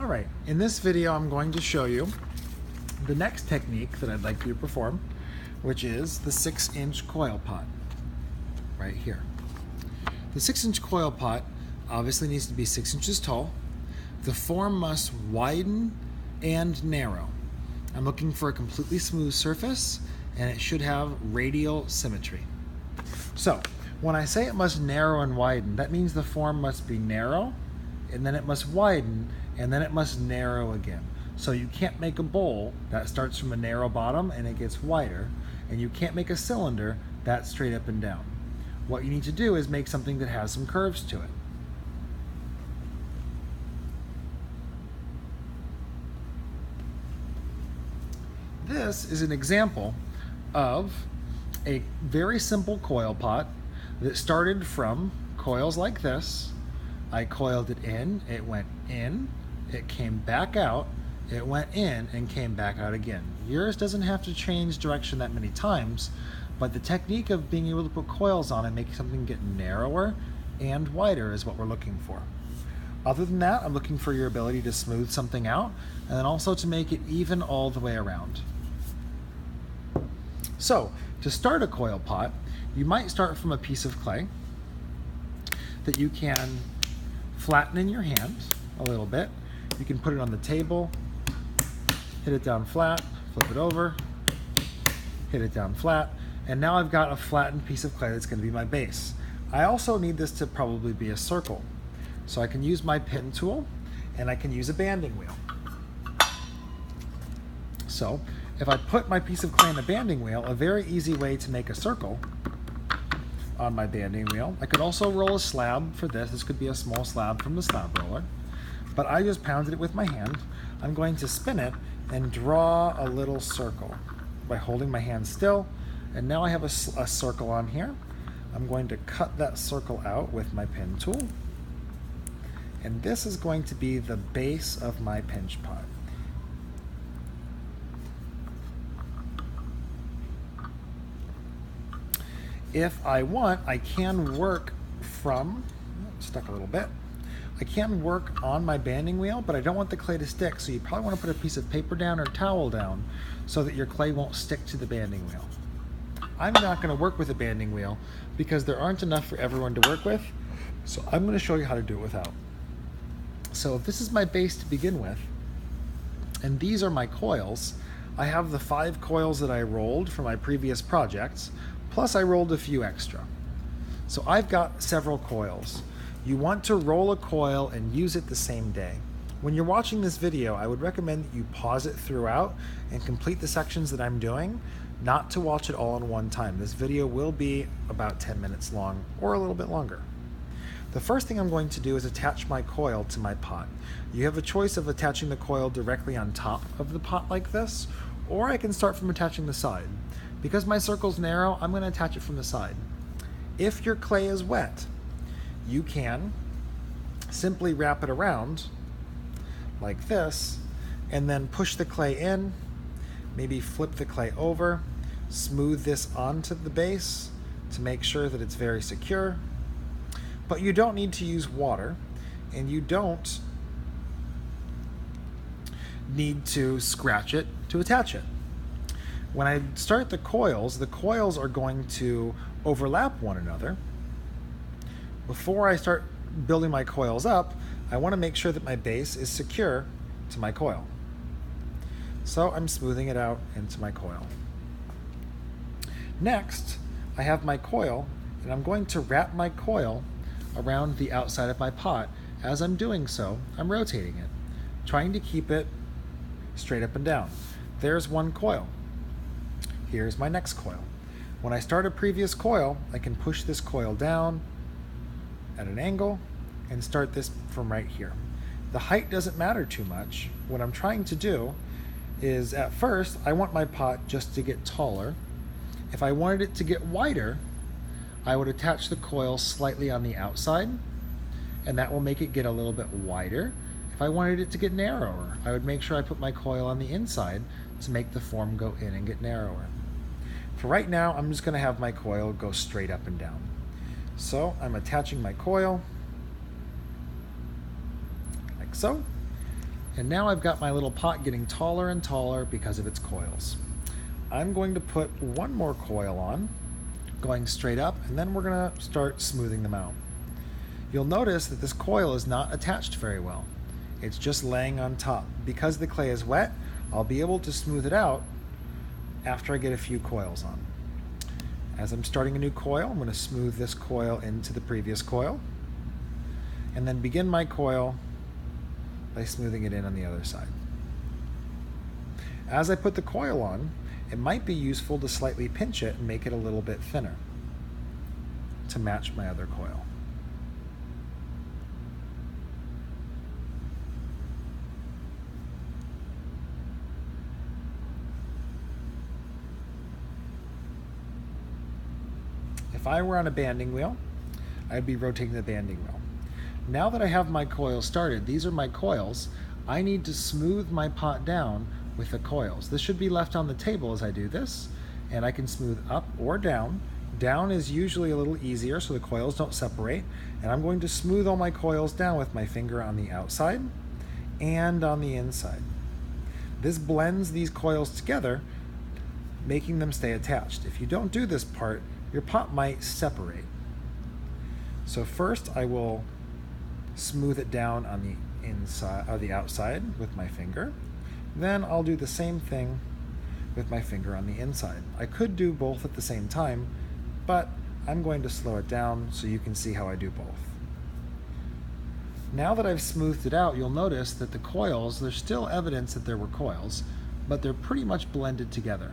All right, in this video I'm going to show you the next technique that I'd like you to perform, which is the 6-inch coil pot right here. The 6-inch coil pot obviously needs to be 6 inches tall. The form must widen and narrow. I'm looking for a completely smooth surface, and it should have radial symmetry. So when I say it must narrow and widen, that means the form must be narrow, and then it must widen, and then it must narrow again. So you can't make a bowl that starts from a narrow bottom and it gets wider, and you can't make a cylinder that's straight up and down. What you need to do is make something that has some curves to it. This is an example of a very simple coil pot that started from coils like this. I coiled it in, it went in, it came back out, it went in and came back out again. Yours doesn't have to change direction that many times, but the technique of being able to put coils on and make something get narrower and wider is what we're looking for. Other than that, I'm looking for your ability to smooth something out and then also to make it even all the way around. So, to start a coil pot, you might start from a piece of clay that you can flatten in your hand a little bit. You can put it on the table, hit it down flat, flip it over, hit it down flat, and now I've got a flattened piece of clay that's going to be my base. I also need this to probably be a circle. So I can use my pin tool and I can use a banding wheel. So if I put my piece of clay in a banding wheel, a very easy way to make a circle on my banding wheel. I could also roll a slab for this. This could be a small slab from the slab roller, but I just pounded it with my hand. I'm going to spin it and draw a little circle by holding my hand still, and now I have a circle on here. I'm going to cut that circle out with my pin tool, and this is going to be the base of my pinch pot. If I want, I can work from, stuck a little bit, I can work on my banding wheel, but I don't want the clay to stick, so you probably want to put a piece of paper down or towel down so that your clay won't stick to the banding wheel. I'm not going to work with a banding wheel because there aren't enough for everyone to work with, so I'm going to show you how to do it without. So if this is my base to begin with, and these are my coils, I have the 5 coils that I rolled for my previous projects, plus I rolled a few extra. So I've got several coils. You want to roll a coil and use it the same day. When you're watching this video, I would recommend that you pause it throughout and complete the sections that I'm doing, not to watch it all in one time. This video will be about 10 minutes long or a little bit longer. The first thing I'm going to do is attach my coil to my pot. You have a choice of attaching the coil directly on top of the pot like this, or I can start from attaching the side. Because my circle's narrow, I'm going to attach it from the side. If your clay is wet, you can simply wrap it around like this and then push the clay in, maybe flip the clay over, smooth this onto the base to make sure that it's very secure. But you don't need to use water, and you don't need to scratch it to attach it. When I start the coils are going to overlap one another. Before I start building my coils up, I want to make sure that my base is secure to my coil. So I'm smoothing it out into my coil. Next, I have my coil, and I'm going to wrap my coil around the outside of my pot. As I'm doing so, I'm rotating it, trying to keep it straight up and down. There's one coil. Here's my next coil. When I start a previous coil, I can push this coil down at an angle and start this from right here. The height doesn't matter too much. What I'm trying to do is, at first, I want my pot just to get taller. If I wanted it to get wider, I would attach the coil slightly on the outside, and that will make it get a little bit wider. If I wanted it to get narrower, I would make sure I put my coil on the inside to make the form go in and get narrower. For right now, I'm just going to have my coil go straight up and down. So I'm attaching my coil like so. And now I've got my little pot getting taller and taller because of its coils. I'm going to put one more coil on, going straight up, and then we're going to start smoothing them out. You'll notice that this coil is not attached very well. It's just laying on top. Because the clay is wet, I'll be able to smooth it out after I get a few coils on. As I'm starting a new coil, I'm going to smooth this coil into the previous coil, and then begin my coil by smoothing it in on the other side. As I put the coil on, it might be useful to slightly pinch it and make it a little bit thinner to match my other coil. If I were on a banding wheel, I'd be rotating the banding wheel. Now that I have my coils started, these are my coils, I need to smooth my pot down with the coils. This should be left on the table as I do this, and I can smooth up or down. Down is usually a little easier so the coils don't separate, and I'm going to smooth all my coils down with my finger on the outside and on the inside. This blends these coils together, making them stay attached. If you don't do this part, your pot might separate. So first I will smooth it down on the inside or the outside with my finger. Then I'll do the same thing with my finger on the inside. I could do both at the same time, but I'm going to slow it down so you can see how I do both. Now that I've smoothed it out, you'll notice that the coils, there's still evidence that there were coils, but they're pretty much blended together.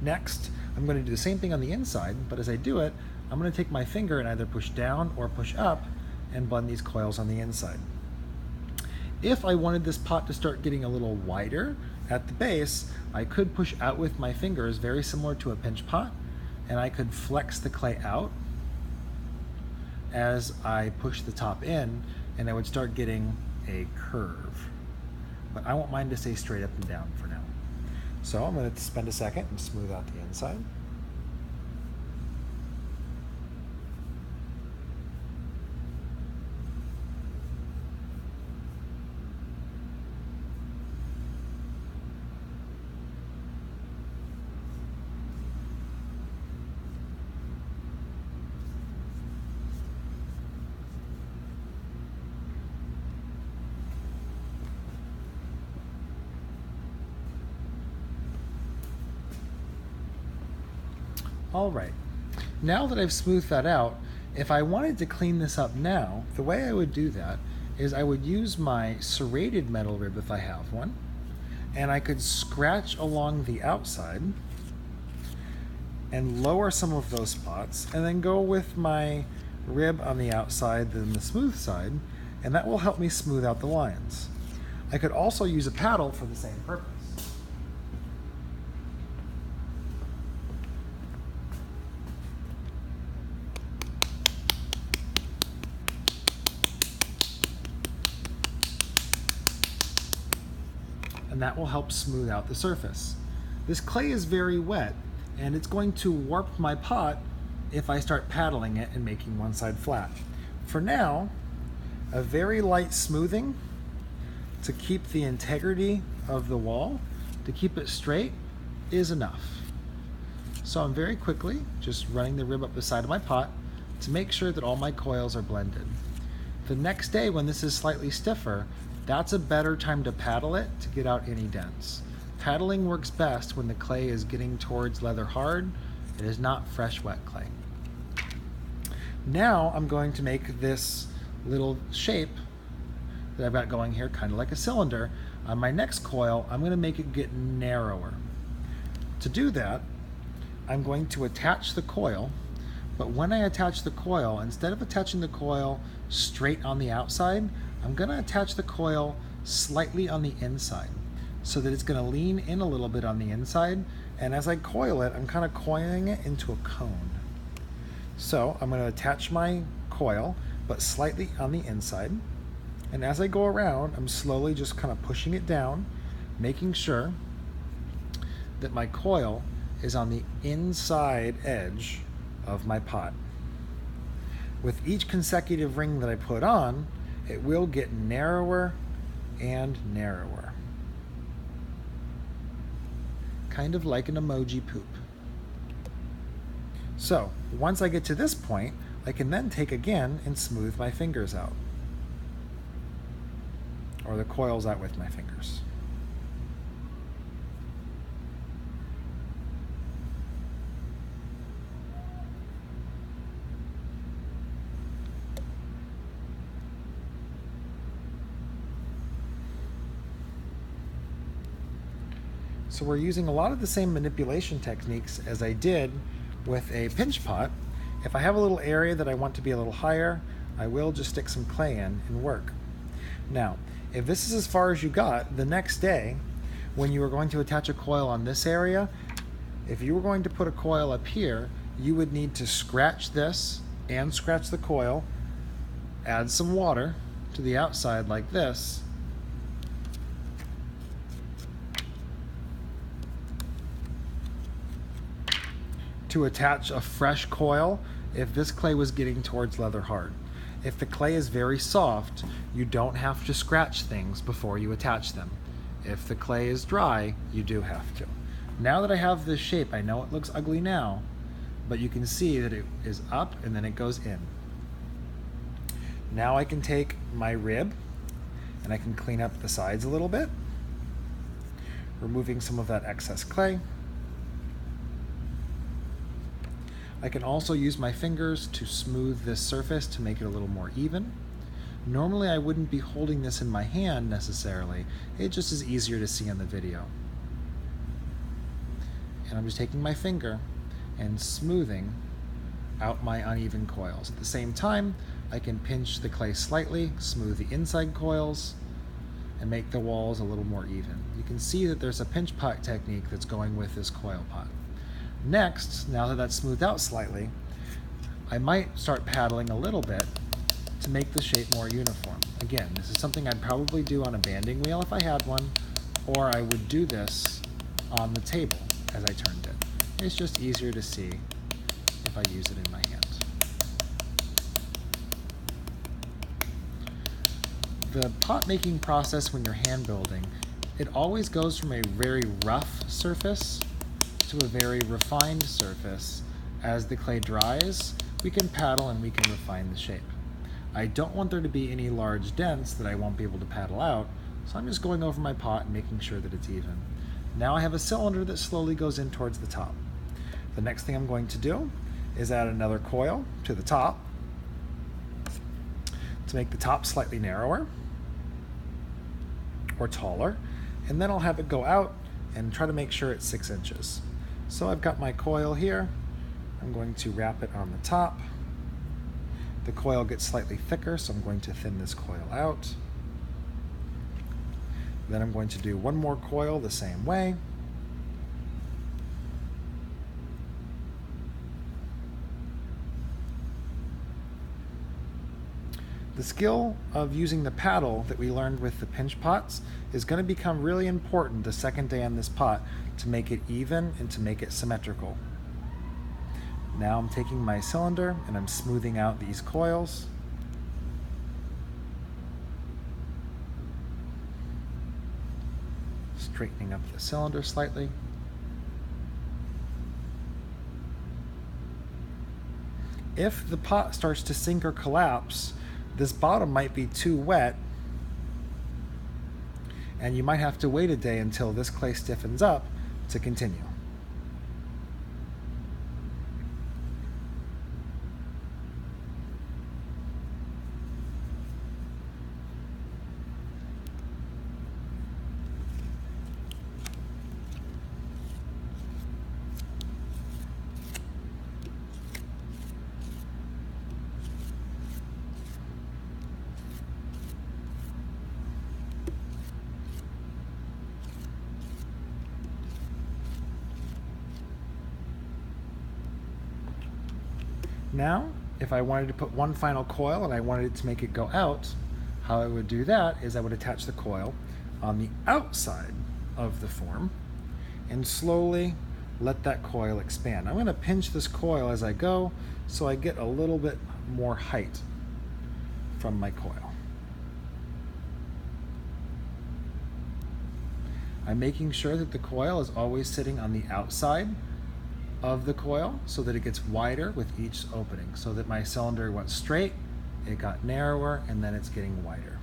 Next, I'm going to do the same thing on the inside, but as I do it, I'm going to take my finger and either push down or push up and blend these coils on the inside. If I wanted this pot to start getting a little wider at the base, I could push out with my fingers, very similar to a pinch pot, and I could flex the clay out as I push the top in, and I would start getting a curve. But I want mine to stay straight up and down for now. So I'm going to spend a second and smooth out the inside. All right, now that I've smoothed that out, if I wanted to clean this up now, the way I would do that is I would use my serrated metal rib if I have one, and I could scratch along the outside and lower some of those spots, and then go with my rib on the outside, then the smooth side, and that will help me smooth out the lines. I could also use a paddle for the same purpose. And that will help smooth out the surface. This clay is very wet, and it's going to warp my pot if I start paddling it and making one side flat. For now, a very light smoothing to keep the integrity of the wall, to keep it straight, is enough. So I'm very quickly just running the rib up the side of my pot to make sure that all my coils are blended. The next day, when this is slightly stiffer, that's a better time to paddle it to get out any dents. Paddling works best when the clay is getting towards leather hard. It is not fresh, wet clay. Now I'm going to make this little shape that I've got going here, kind of like a cylinder. On my next coil, I'm going to make it get narrower. To do that, I'm going to attach the coil, but when I attach the coil, instead of attaching the coil straight on the outside, I'm going to attach the coil slightly on the inside so that it's going to lean in a little bit on the inside, and as I coil it, I'm kind of coiling it into a cone. So I'm going to attach my coil, but slightly on the inside, and as I go around, I'm slowly just kind of pushing it down, making sure that my coil is on the inside edge of my pot. With each consecutive ring that I put on, it will get narrower and narrower. Kind of like an emoji poop. So once I get to this point, I can then take again and smooth my fingers out, or the coils out with my fingers. So we're using a lot of the same manipulation techniques as I did with a pinch pot. If I have a little area that I want to be a little higher, I will just stick some clay in and work. Now, if this is as far as you got, the next day, when you were going to attach a coil on this area, if you were going to put a coil up here, you would need to scratch this and scratch the coil, add some water to the outside like this, to attach a fresh coil if this clay was getting towards leather hard. If the clay is very soft, you don't have to scratch things before you attach them. If the clay is dry, you do have to. Now that I have this shape, I know it looks ugly now, but you can see that it is up and then it goes in. Now I can take my rib and I can clean up the sides a little bit, removing some of that excess clay. I can also use my fingers to smooth this surface to make it a little more even. Normally I wouldn't be holding this in my hand necessarily, it just is easier to see on the video. And I'm just taking my finger and smoothing out my uneven coils. At the same time, I can pinch the clay slightly, smooth the inside coils, and make the walls a little more even. You can see that there's a pinch pot technique that's going with this coil pot. Next, now that that's smoothed out slightly, I might start paddling a little bit to make the shape more uniform. Again, this is something I'd probably do on a banding wheel if I had one, or I would do this on the table as I turned it. It's just easier to see if I use it in my hand. The pot making process when you're hand building, it always goes from a very rough surface to a very refined surface. As the clay dries, we can paddle and we can refine the shape. I don't want there to be any large dents that I won't be able to paddle out, so I'm just going over my pot and making sure that it's even. Now I have a cylinder that slowly goes in towards the top. The next thing I'm going to do is add another coil to the top to make the top slightly narrower or taller, and then I'll have it go out and try to make sure it's 6 inches. So I've got my coil here. I'm going to wrap it on the top. The coil gets slightly thicker, so I'm going to thin this coil out. Then I'm going to do one more coil the same way. The skill of using the paddle that we learned with the pinch pots is going to become really important the second day on this pot to make it even and to make it symmetrical. Now I'm taking my cylinder and I'm smoothing out these coils. Straightening up the cylinder slightly. If the pot starts to sink or collapse, this bottom might be too wet, and you might have to wait a day until this clay stiffens up to continue. Now, if I wanted to put one final coil and I wanted to make it go out, how I would do that is I would attach the coil on the outside of the form and slowly let that coil expand. I'm going to pinch this coil as I go so I get a little bit more height from my coil. I'm making sure that the coil is always sitting on the outside of the coil so that it gets wider with each opening, so that my cylinder went straight, it got narrower, and then it's getting wider.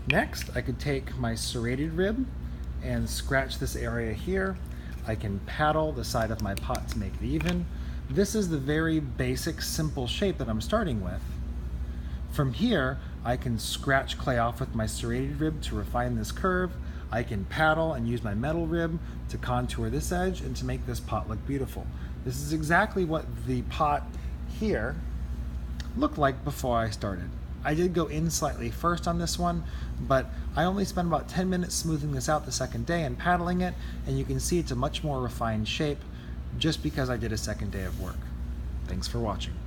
Next, I could take my serrated rib and scratch this area here. I can paddle the side of my pot to make it even. This is the very basic, simple shape that I'm starting with. From here, I can scratch clay off with my serrated rib to refine this curve. I can paddle and use my metal rib to contour this edge and to make this pot look beautiful. This is exactly what the pot here looked like before I started. I did go in slightly first on this one, but I only spent about 10 minutes smoothing this out the second day and paddling it, and you can see it's a much more refined shape just because I did a second day of work. Thanks for watching.